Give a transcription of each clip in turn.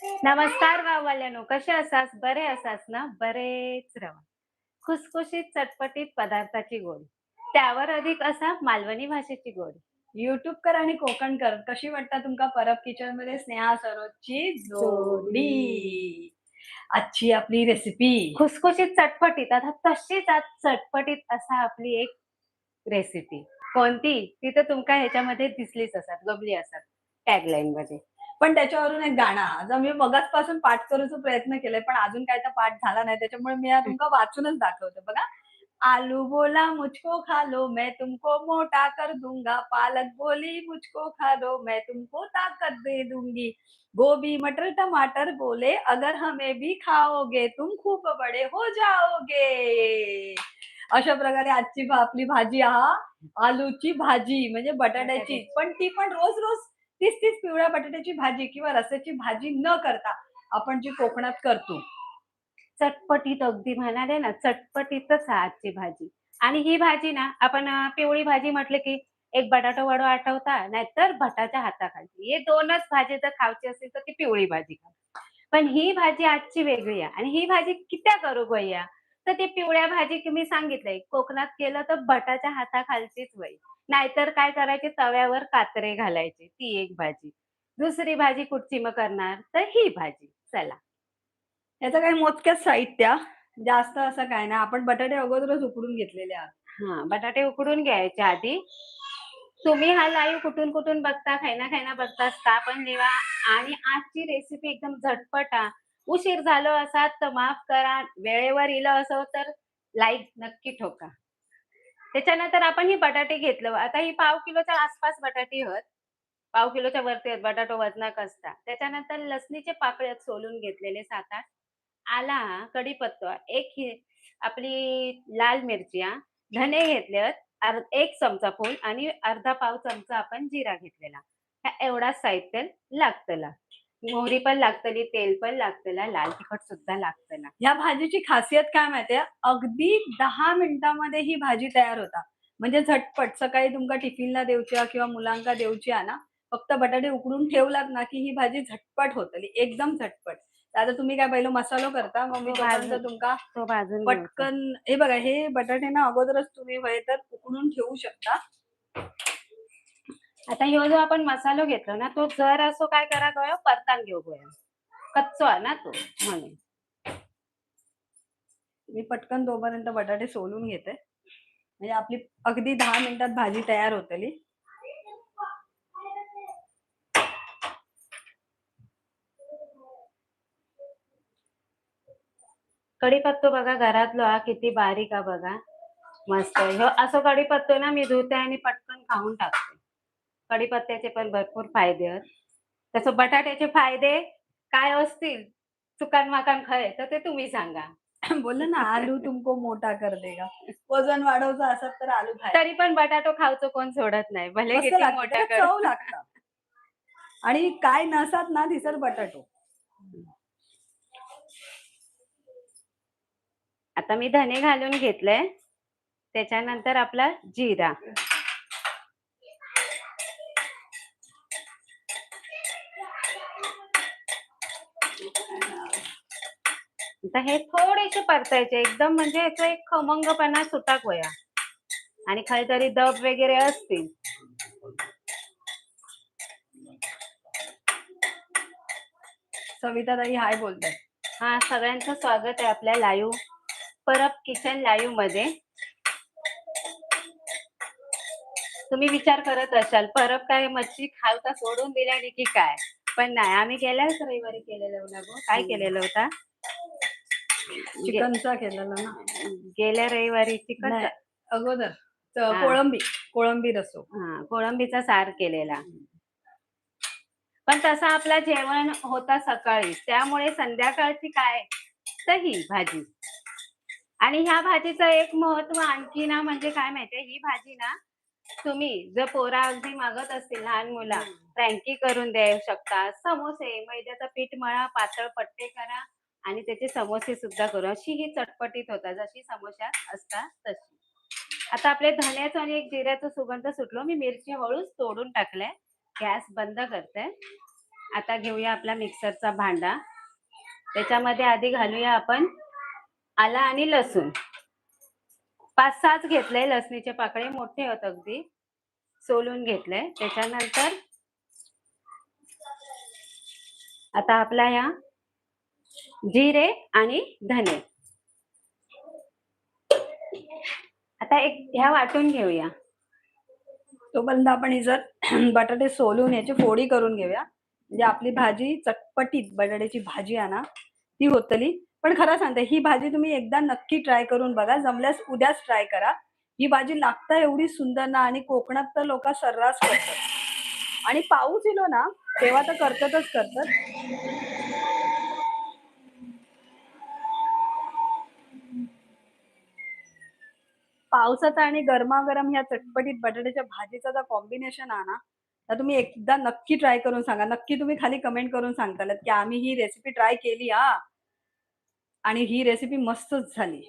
नमस्कार गाववाल्यानो, कसे असास? बरे असास ना? बरेच रवा. खुसखुशीत चटपटीत पदार्थाची गोडी, त्यावर अधिक असा मालवणी भाषेची गोडी. युट्यूबकर आणि कोकणकर कशी वाटता तुमका परब किचन मध्ये स्नेहा सरोजची जोडी. जोडी. आजची आपली रेसिपी खुसखुशीत चटपटीत आता तशीच आज चटपटीत असा आपली एक रेसिपी. कोणती? ती तर तुमका ह्याच्यामध्ये दिसलीच असतात, गमली असतात टॅगलाईन मध्ये. पण त्याच्यावरून एक गाणं जो मी मगाचपासून पाठ करूचा प्रयत्न केलाय पण अजून काय तर पाठ झाला नाही त्याच्यामुळे मी तुमका वाचूनच दाखवते बघा. आलू बोला मुझको खा लो मैं तुमको मोटा कर दूंगा, पालक बोली मुझको खा लो मैं तुमको ताकत दे दूंगी, गोभी मटर टमाटर बोले अगर हमें भी खाओगे तुम खूप बडे हो जाओगे. अशा प्रकारे आजची आपली भाजी आलूची भाजी म्हणजे बटाट्याची, बटाट्याची. पण ती पण रोज रोज तीच तीच पिवळ्या बटाट्याची भाजी किंवा रस्याची भाजी न करता आपण जी कोकणात करतो. चटपटीत अगदी म्हणाले ना, चटपटीतच आहे आजची भाजी. आणि ही भाजी ना आपण पिवळी भाजी म्हटलं की एक बटाटा वडा आठवता, नाहीतर भटाच्या हाताखालची. हे 2च भाजी जर खायची असेल तर ती पिवळी भाजी खा. पण ही भाजी आजची वेगळी आहे आणि ही भाजी कित्या करू गया? तर ती पिवळ्या भाजी की मी सांगितलंय, कोकणात केलं तर भटाच्या हाताखालचीच वय. नाहीतर काय करायचे तव्यावर कात्रे घालायचे, ती एक भाजी. दुसरी भाजी कुठची मग करणार? तर ही भाजी. चला. याचं काही मोजक्याच साहित्य, जास्त असं काय नाही. आपण बटाटे अगोदरच उकडून घेतलेले आहात. हां, बटाटे उकडून घ्यायचे आधी. तुम्ही हा लाईव्ह कुठून बघता, खायना बघतास का पण लिवा आणि आजची रेसिपी एकदम झटपट उशीर झालो असाल तर माफ करा. वेळेवर इलं असं तर लाईक नक्की ठोका. त्याच्यानंतर आपण ही बटाटे घेतलं. आता ही पाव किलोच्या आसपास बटाटे आहेत. पाव किलोच्या वरती आहेत. बटाटो वजनाक असतात. त्याच्यानंतर लसणीचे पाकळ्या सोलून घेतलेले 7-8. आला, कढीपत्ता, एक ही आपली लाल मिरची धने घेतलेत, 1 चमचा फूल आणि अर्धा पाव चमचा आपण जिरा घेतलेला. हा एवढाच साहित्य लागतला. मोहरी पण लागतली, तेल पण लागतला, लाल तिखट सुद्धा लागतला. ह्या भाजीची खासियत काय माहितीये? अगदी 10 मिनिटामध्ये ही भाजी तयार होता. म्हणजे झटपट सकाळी तुमका टिफिनला देऊची किंवा मुलांका देऊची ना, फक्त बटाटे उकडून ठेवलात ना, की ही भाजी झटपट होतली. एकदम झटपट. तर आता तुम्ही काय पहिलं मसाला करता, मग मी तो तोपर्यंत भाजून तुमका तो भाजून घ्यायचा. पटकन हे बघा, हे बटाटे ना अगोदरच तुम्ही हवे तर उकडून ठेवू शकता. आता ह्यो जो आपण मसालो घेतलो ना, तो जर असं काय करा गयो परतान घेऊ गयो. कच्चो आहे ना तो म्हणून. मी पटकन तोपर्यंत बटाटे सोलून घेते. म्हणजे आपली अगदी 10 मिनिटात भाजी तयार होतली. कढीपत्तो बघा घरातलो किती बारीक बघा. मस्त. ह्यो असं कढीपत्तो ना मी धुते आणि पटकन खाऊन टाकते. कढीपत्त्याचे पण भरपूर फायदे आहेत. तसं बटाट्याचे फायदे काय असतील? चुकान-माकान खय तर ते तुम्ही सांगा. बोललं ना, आलू तुमको मोटा कर देगा. वजन वाढवायचं असत तर आलू खायचा. तरी पण बटाटो खायचं कोण सोडत नाही. भले मस्त किती लागतं, मोठा त्याला कर. चव लागतं. आणि काय नसात ना थिसर बटाटो. आता मी धने घालून घेतलंय. त्याच्यानंतर आपला जिरा. आता हे थोडेसे परतायचे एकदम म्हणजे याचा एक खमंगपणा सुटाक वया आणि काहीतरी दब वगैरे असतील. सविताताई हाय बोलताय. हा, सगळ्यांचं स्वागत आहे आपल्या लाईव्ह परब किचन लाईव्ह मध्ये. तुम्ही विचार करत असाल परब काय मच्छी खालता सोडून दिल्याने की काय? पण नाही, आम्ही गेल्याच रविवारी केलेलं होतं गं. काय केलेलं होता? चिकनचा केलेला ना? गेल्या रविवारी चिकनचा नाही, अगोदर हा कोळंबी रसो. हा, कोळंबीचा सार केलेला. पण तसं आपलं जेवण होता सकाळी, त्यामुळे संध्याकाळची काय तर ही भाजी. आणि ह्या भाजीचं एक महत्व आणखी ना म्हणजे काय माहितीये, ही भाजी ना तुम्ही जर पोरा अगदी मागत असतील लहान मुला, फ्रँकी करून देऊ शकता. समोसे मैद्याचं पीठ मळा, पातळ पट्टे करा आणि त्याचे समोसे सुद्धा करू. अशी ही चटपटीत होतात जशी समोश्यात असतात तशी. आता आपले धण्याचं आणि एक जिऱ्याचा सुगंध सुटलो. मी मिरची हळूच तोडून टाकल्या. गॅस बंद करते आता घेऊया आपला मिक्सरचा भांडा. त्याच्यामध्ये आधी घालूया आपण आला आणि लसूण. 5-6 घेतले लसणीचे पाकळे, मोठे होत अगदी. सोलून घेतले. त्याच्यानंतर आता आपला या जिरे आणि धने आता ह्या वाटून घेऊया. तोपर्यंत आपण ही जर बटाटे सोलून याची फोडी करून घेऊया, म्हणजे आपली भाजी चटपटीत बटाट्याची भाजी आहे ना ती होतली. पण खरं सांगते ही भाजी तुम्ही एकदा नक्की ट्राय करून बघा, जमल्यास उद्याच ट्राय करा. ही भाजी लागता एवढी सुंदर ना, आणि कोकणात तर लोक सर्रास करतात आणि पाऊस येलो ना तेव्हा तर करतातच करतात. पावसाचा आणि गरमागरम ह्या चटपटीत बटाट्याच्या भाजीचा जो कॉम्बिनेशन आहे ना, तर तुम्ही एकदा नक्की ट्राय करून सांगा. नक्की तुम्ही खाली कमेंट करून सांगताल की आम्ही ही रेसिपी ट्राय केली हा, आणि ही रेसिपी मस्तच झाली.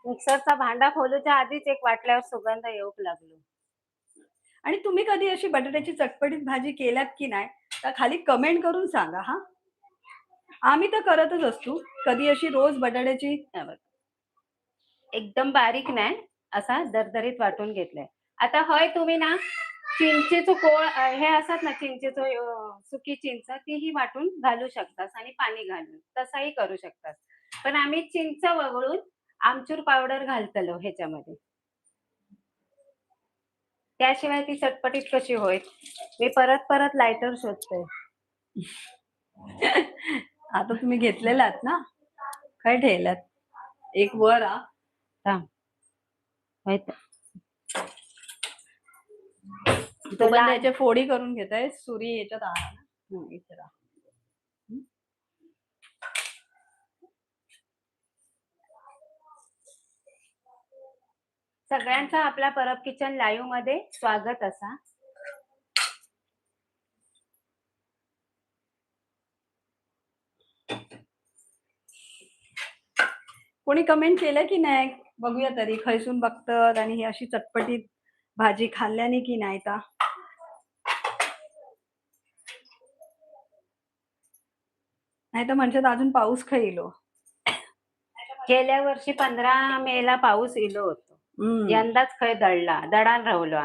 मिक्सरचा भांडा खोलूच्या आधीच एक वाटल्यावर सुगंध येऊ लागलो. आणि तुम्ही कधी अशी बटाट्याची चटपटीत भाजी केल्यात की नाही, तर खाली कमेंट करून सांगा हा. आम्ही तर करतच असतो. कधी अशी रोज बटाट्याची हे बघ. एकदम बारीक नाही, असा दरदरीत वाटून घेतलाय. आता होय तुम्ही ना चिंचेचं कोळ हे असतात ना, चिंचेचं सुकी चिंच तीही वाटून घालू शकतास आणि पाणी घालून तसाही करू शकतास. पण आम्ही चिंच वगळून आमचूर पावडर घालतलो ह्याच्यामध्ये. त्याशिवाय ती चटपटीत कशी होईल? मी परत परत लायटर शोधतोय. आता तुम्ही घेतलेला आहात ना, काय ठेवल्यात? एक वर हा. थांब. होय तर. तोपर्यंत याच्या फोडी करून घेताय. सुरी याच्यात आणा ना. इथे राहा. सगळ्यांचं आपल्या परब किचन लाईव्ह मध्ये स्वागत असा. कोणी कमेंट केलं की नाही बघूया तरी, खैसून बघतात आणि ही अशी चटपटीत भाजी खाल्ल्याने की नाही ता. नाही तर म्हणतात अजून पाऊस खाईलो. गेल्या वर्षी 15 मेला पाऊस इलो होतो. यंदाच खय दडान राहुलो.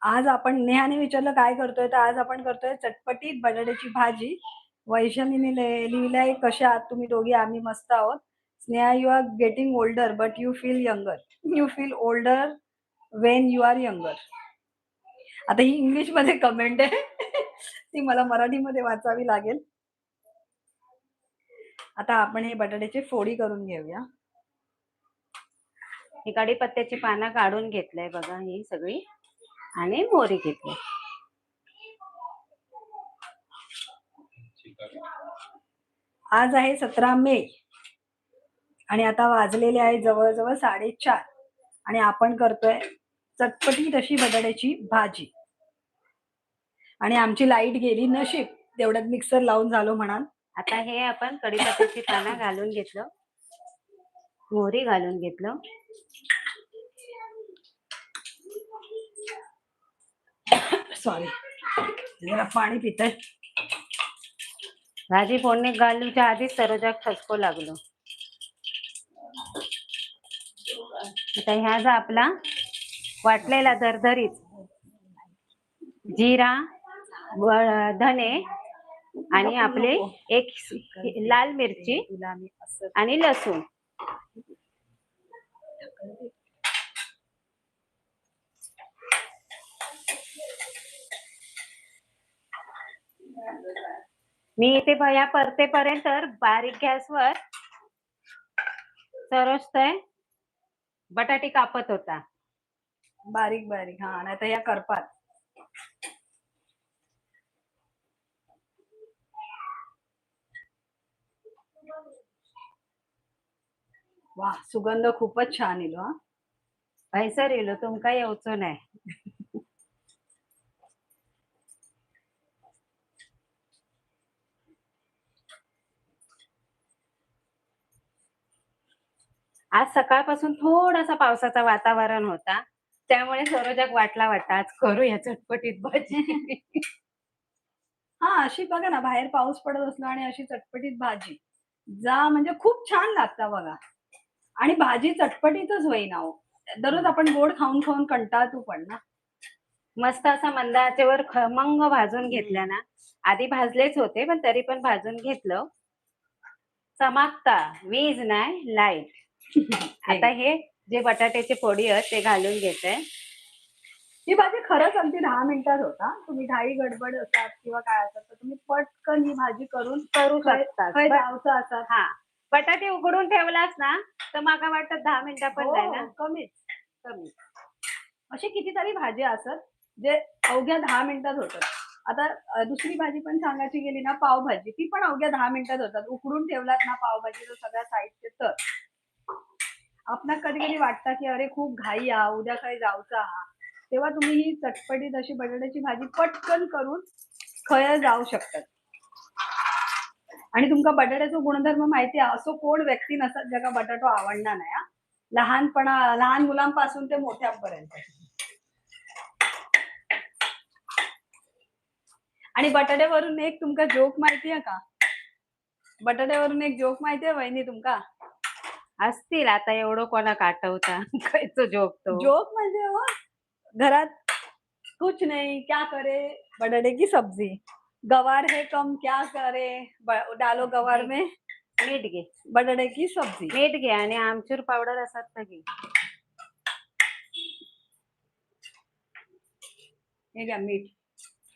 आज आपण नेहाने विचारलं काय करतोय, तर आज आपण करतोय चटपटीत बटाट्याची भाजी. वैशालीने लिहिलंय कशा आहात तुम्ही दोघी, आम्ही मस्त आहोत. Sneha, you are getting older but you feel younger. You feel older when you are younger. आता ही इंग्लिश मध्ये कमेंट आहे ती मला मराठीमध्ये वाचावी लागेल. आता आपण हे बटाट्याची फोडी करून घेऊया. ही कढीपत्त्याची पानं काढून घेतलंय बघा ही सगळी, आणि मोहरी घेतली. आज आहे 17 मे आणि आता वाजलेले आहे जवळजवळ 4:30 आणि आपण करतोय चटपटीत अशी बटाट्याची भाजी. आणि आमची लाईट गेली, नशीब तेवढ्यात मिक्सर लावून झालो म्हणाल. आता हे आपण कढीपत्त्याची पानं घालून घेतलं, मोहरी घालून घेतलं. सॉरी, जरा पाणी पितय. भाजी फोडणी घालूच्या आधीच सरोजात ठसको लागलो. आता ह्या जा आपला वाटलेला दरदरीत जिरा, धने आणि आपले एक लाल मिरची आणि लसूण. मी इथे भया परतेपर्यंत बारीक गॅसवर सरोजतय बटाटे कापत होता. बारीक बारीक, हा, नाही तर या करपात. वा, सुगंध खूपच छान येलो हा. पैसर येलो तुमका येऊचो नाही. आज सकाळपासून थोडासा पावसाचं वातावरण होता. त्यामुळे सरोजक वाटला आज करूया चटपटीत भाजी. हां, अशी बघा ना बाहेर पाऊस पडत असला आणि अशी चटपटीत भाजी, म्हणजे खूप छान लागतं बघा. आणि भाजी चटपटीतच होईना हो. दररोज आपण गोड खाऊन कंटाळतो पण ना. मस्त असा मंद आचेवर खमंग भाजून घेतल्या ना, आधी भाजलेच होते, पण तरी पण भाजून घेतलं. चमकता, वीज नाही, लाईट. आता हे हे जे बटाट्याची फोडी आहेत ते घालून घेते. ही भाजी खरंच अगदी 10 मिनिटात होता. तुम्ही घाई गडबड असाल किंवा काय असाल, तर तुम्ही पटकन ही भाजी करून करू खय शकतास. खय जावचं असाल. हां. बटाटे उकडून ठेवलास ना, तर मला वाटतं 10 मिनिटं पण हो, नाही हो. ना? कमीच. कमी. अशी कितीतरी भाज्या असतात, जे अवघ्या 10 मिनिटात होतात. आता दुसरी भाजी पण सांगायची गेली ना पावभाजी, ती पण अवघ्या 10 मिनिटात होतात. उकडून ठेवलात ना पावभाजीचं सगळं साहित्य तर. आपणास कधी-कधी वाटतं, की अरे खूप घाई हा, उद्या काही जाऊचा हा. तेव्हा तुम्ही ही चटपटीत अशी बटाट्याची भाजी पटकन करून खय जाऊ शकतात. आणि तुमका बटाट्याचा गुणधर्म माहिती आहे, असो कोण व्यक्ती नसत ज्याला बटाटो आवडणार नाही हा. लहान मुलांपासून ते मोठ्यांपर्यंत. आणि बटाट्यावरून एक तुमका जोक माहिती आहे का? बटाट्यावरून एक जोक माहिती आहे वहिनी तुमका? असतील आता एवढं कोणाक आठवता. खायचं जोक तो. जोक म्हणजे हो, घरात कुछ नहीं क्या करे, बटाटे की सब्जी. गवार है कम क्या करे, डालो गवार में मीठ घे. बटाटे की सब्जी. मीठ घे आणि आमचूर पावडर असतात तर घे. हे घ्या मीठ.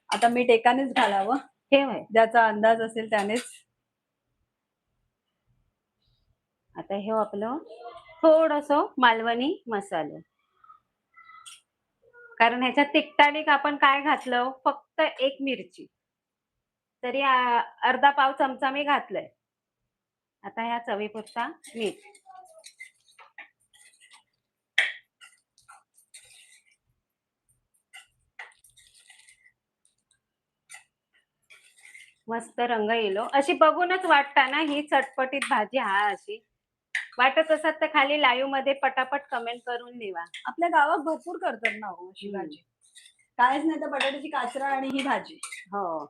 आता मीठ एकानेच घालावं. ठेव हे. ज्याचा अंदाज असेल त्यानेच. आता हे आपलं थोडंसं मालवणी मसाला. कारण ह्याच्यात तिखटाने आपण काय घातलं? फक्त एक मिरची. तरी अर्धा पाव चमचा मी घातलंय. आता ह्या चवीपुरता मीठ. मस्त रंग येलो. अशी बघूनच वाटतं ना ही चटपटीत भाजी हा अशी. वाटत असत तर खाली लाईव्ह मध्ये पटापट कमेंट करून लिहा. आपल्या गावात भरपूर करतात ना हो अशी भाजी. कायच नाही तर बटाट्याची काचरा आणि ही भाजी. हो.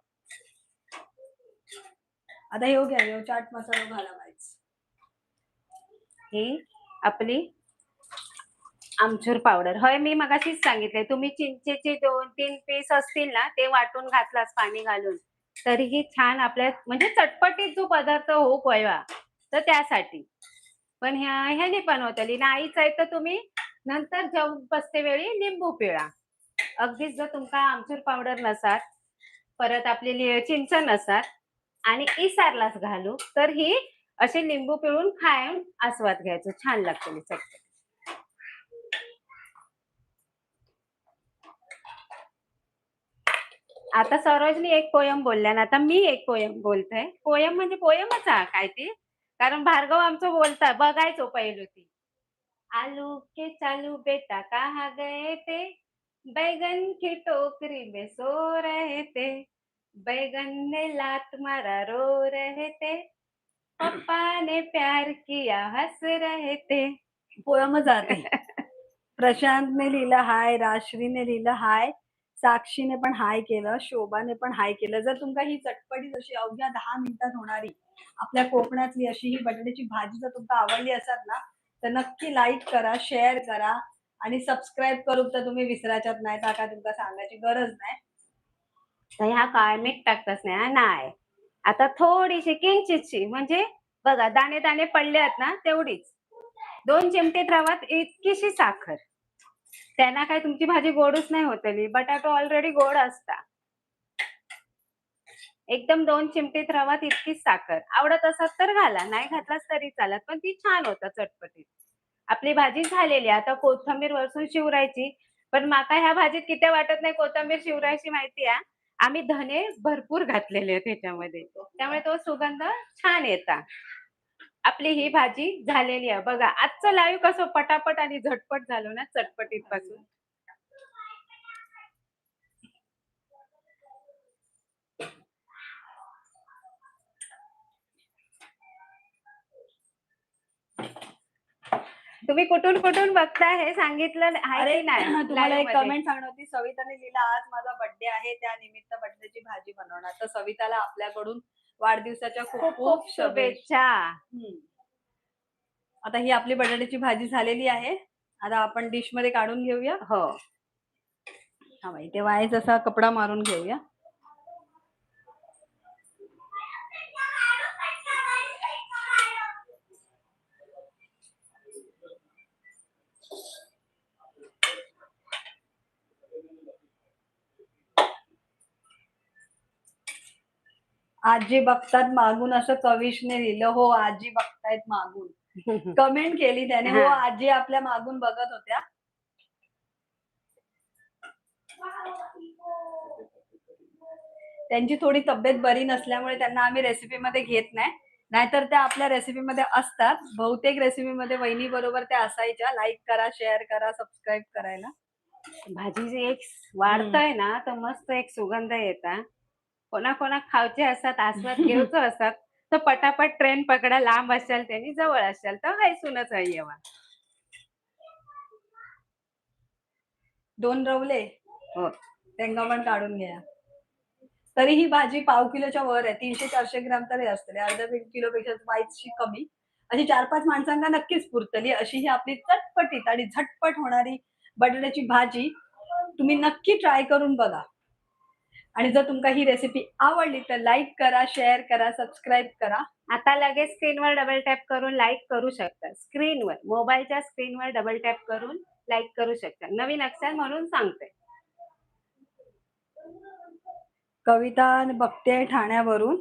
आता हे घ्या, हे चाट मसाला घालावायचा. ही आपली आमचूर पावडर. होय मी मगाशीच सांगितले तुम्ही चिंचेचे 2-3 पीस असतील ना ते वाटून घातलास पाणी घालून. तरीही छान आपल्या म्हणजे चटपटीत जो पदार्थ होऊ पळवा तर त्यासाठी. पण ह्याने पण होतली नाहीच आहे तर तुम्ही नंतर जेवून बसते वेळी लिंबू पिळा. अगदीच जर तुमका आमचूर पावडर नसात, परत आपली चिंच नसात आणि इसारलाच घालू तर ही असे लिंबू पिळून खाऊन आस्वाद घ्यायचो. छान लागते चटपट. आता सरोजनी एक पोयम बोलल्या ना आता मी एक पोयम बोलते. पोयम म्हणजे पोयमच आहे काय ती. कारण भार्गव आमचं बोलता बघायचो पहिलो ती. आलू के चालू बेटा कहाँ गए थे, बैगन की टोकरी में सो रहे थे, बैगन ने लात मारा रो रहे थे, पप्पा ने प्यार किया हंस रहे थे. पोयमच जाते. प्रशांतने लिहिलं हाय, राजश्रीने लिहिलं हाय, साक्षीने पण हाय केलं, शोभाने पण हाय केलं. जर तुमका ही चटपटीत अशी अवघ्या 10 मिनिटात होणारी आपल्या कोकणातली अशी ही बटाट्याची भाजी जर तुमका आवडली असेल ना, तर नक्की लाईक करा, शेअर करा आणि सबस्क्राईब करून तर तुम्ही विसरायच्यात नाही. तर काय तुमका सांगायची गरज नाही. तर ह्या काय मीठ टाकताच नाही हा, नाही. आता थोडीशी किंचितशी म्हणजे बघा दाणे दाणे पडले आहेत ना तेवढीच. 2 चिमटे रवात इतकीशी साखर. त्यांना काय तुमची भाजी गोडच नाही होतली. बटाटो ऑलरेडी गोड असता. एकदम 2 चिमटीत रवात इतकीच साखर. आवडत असत तर घाला, नाही घातलास तरी चालत. पण ती छान होतं चटपटीत. आपली भाजी झालेली आता कोथिंबीर वरतून शिवरायची. पण माका ह्या भाजीत किती वाटत नाही कोथिंबीर शिवरायची माहिती आहे. आम्ही धने भरपूर घातलेले आहेत त्याच्यामध्ये. त्यामुळे तो सुगंध छान येता. आपली ही भाजी झालेली आहे. बघा आजचं लाईव्ह कसं पटापट आणि झटपट झालो ना चटपटीत पासून. तुम्ही कुठून कुठून बघताय हे सांगितलं आहे अरे की नाही तुम्हाला लाईव्ह एक मध्ये? कमेंट सांगणार होती. सविताने लिहिलं, आज माझा बर्थडे आहे, त्यानिमित्त बटाट्याची भाजी बनवणार. तर सविताला आपल्याकडून वाढदिवसाच्या खूप खूप खूप खूप शुभेच्छा. शुभेच्छा. हं. आता ही आपली बटाट्याची भाजी झालेली आहे. आता आपण डिशमध्ये काढून घेऊया. हो. थांबा, इथे वाईज असा कपडा मारून घेऊया. आजी बघतात मागून असं कविशने लिहिलं. हो, आजी बघतायत मागून. कमेंट केली त्याने. हो, हा. आजी आपल्या मागून बघत होत्या. त्यांची थोडी तब्येत बरी नसल्यामुळे त्यांना आम्ही रेसिपीमध्ये घेत नाही. नाहीतर त्या आपल्या रेसिपीमध्ये असतात. बहुतेक रेसिपीमध्ये वहिनी बरोबर त्या असायच्या. लाईक करा, शेअर करा, सबस्क्राईब करायला. भाजी एक हं. वाढतंय ना तर मस्त एक सुगंध येता. कोणा खावचे असतात, आस्वाद घेऊचो असतात, तर पटापट ट्रेन पकडा. लांब असाल त्यांनी, जवळ असाल तर हैसूनच आहे येवा. 2 रवले, हो. शेंगा पण काढून घ्या. तरी ही भाजी पाव किलोच्या वर आहे. 300-400 ग्राम तरी असते. अर्धा किलोपेक्षा वाईचशी कमी. अशी 4-5 माणसांना नक्कीच पुरतली. अशी ही आपली चटपटीत आणि झटपट होणारी बटाट्याची भाजी तुम्ही नक्की ट्राय करून बघा. आणि जर तुमका ही रेसिपी आवडली तर लाईक करा, शेअर करा, सबस्क्राईब करा. आता लगेच स्क्रीनवर डबल टॅप करून लाईक करू शकता. स्क्रीनवर, मोबाईलच्या स्क्रीनवर डबल टॅप करून लाईक करू शकता. नवीन असाल म्हणून सांगते. कविता बघतेय ठाण्यावरून.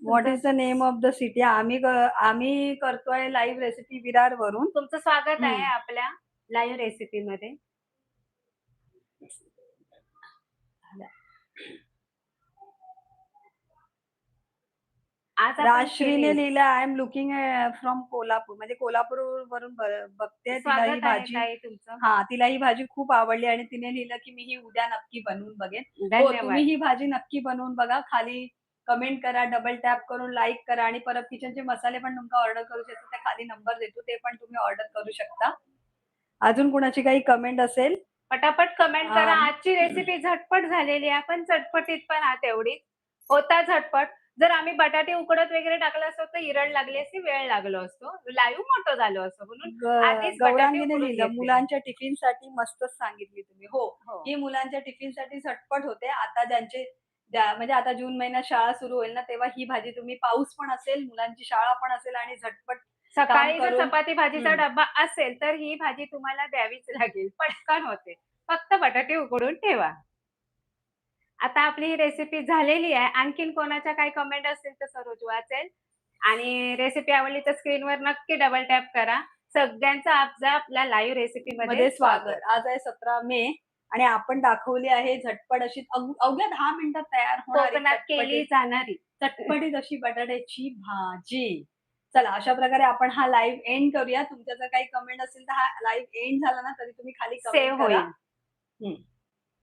व्हॉट तुमचं is the name of the city? आम्ही करतोय लाईव्ह रेसिपी विरारवरून. तुमचं स्वागत आहे हं. आपल्या लाईव्ह रेसिपीमध्ये. आज आपण राजश्रीने केली. लिहिलं, I am looking from Kolhapur. म्हणजे कोल्हापूरवरून बघतेय. तिला ही स्वागत आहे भाजी, ताई तुमचं. हां, तिला ही भाजी खूप आवडली आणि तिने लिहिलं, की मी ही उद्या नक्की बनवून बघेन. हो, तुम्ही धन्यवाद. ही भाजी नक्की बनवून बघा. खाली कमेंट करा, डबल टॅप करून लाईक करा आणि परत किचनचे मसाले पण तुमका ऑर्डर करू शकता. त्या खाली नंबर देतो, ते पण तुम्ही ऑर्डर करू शकता. अजून कुणाची काही कमेंट असेल? पटापट कमेंट करा. अं, आजची रेसिपी झटपट झालेली आहे, पण चटपटीत पण आहे तेवढीच. होता झटपट. जर आम्ही बटाटे उकडत वगैरे टाकलं असतं तर इरड लागली असती, वेळ लागलो असतो. लाईव्ह मोठं झालो असतं म्हणून आधीच बटाटे गौरांगीने उकडून लिहिलं, घेतलेले. मुलांच्या टिफिनसाठी मस्तच सांगितली तुम्ही. हो, हो. ही मुलांच्या टिफिनसाठी झटपट होते. आता म्हणजे आता जून महिन्यात शाळा सुरू होईल ना, तेव्हा ही भाजी तुम्ही, पाऊस पण असेल, मुलांची शाळा पण असेल आणि झटपट काम सकाळी जर करून. चपाती भाजीचा हं. डब्बा असेल, तर ही भाजी तुम्हाला द्यावीच लागेल. पटकन होते. फक्त बटाटे उकडून ठेवा. आता आपली ही रेसिपी झालेली आहे. आणखीन कोणाच्या काही कमेंट असतील तर सरोज वाचेल. आणि रेसिपी आवडली तर स्क्रीनवर नक्की डबल टॅप करा. सगळ्यांचं आपल्या लाईव्ह रेसिपीमध्ये मध्ये स्वागत. स्वागत. आज आहे 17 मे आणि आपण दाखवली आहे झटपट अशी अवघ्या 10 मिनिटात तयार होणारी कोकणात केली जाणारी. चटपटीत अशी बटाट्याची भाजी. चला, अशा प्रकारे आपण हा लाईव्ह एंड करूया. तुमच्या जर काही कमेंट असेल तर हा लाईव्ह एंड झाला ना, तरी तुम्ही खाली कमेंट सेव्ह करा. होईल. हं.